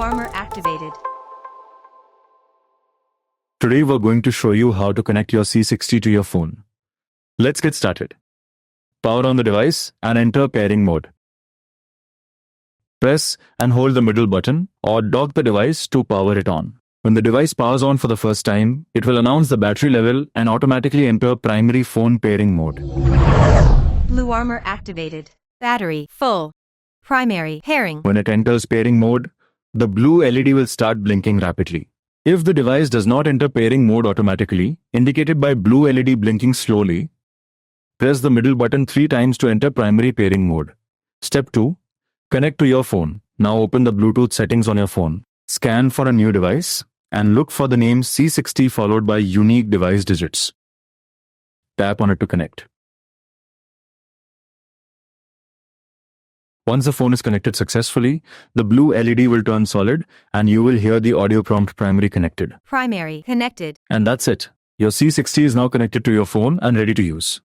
BluArmor activated. Today we're going to show you how to connect your C60 to your phone. Let's get started. Power on the device and enter pairing mode. Press and hold the middle button or dock the device to power it on. When the device powers on for the first time, it will announce the battery level and automatically enter primary phone pairing mode. BluArmor activated. Battery full. Primary pairing. When it enters pairing mode, the blue LED will start blinking rapidly. If the device does not enter pairing mode automatically, indicated by blue LED blinking slowly, press the middle button 3 times to enter primary pairing mode. Step 2. Connect to your phone. Now open the Bluetooth settings on your phone. Scan for a new device and look for the name C60 followed by unique device digits. Tap on it to connect. Once the phone is connected successfully, the blue LED will turn solid and you will hear the audio prompt primary connected. Primary connected. And that's it. Your C60 is now connected to your phone and ready to use.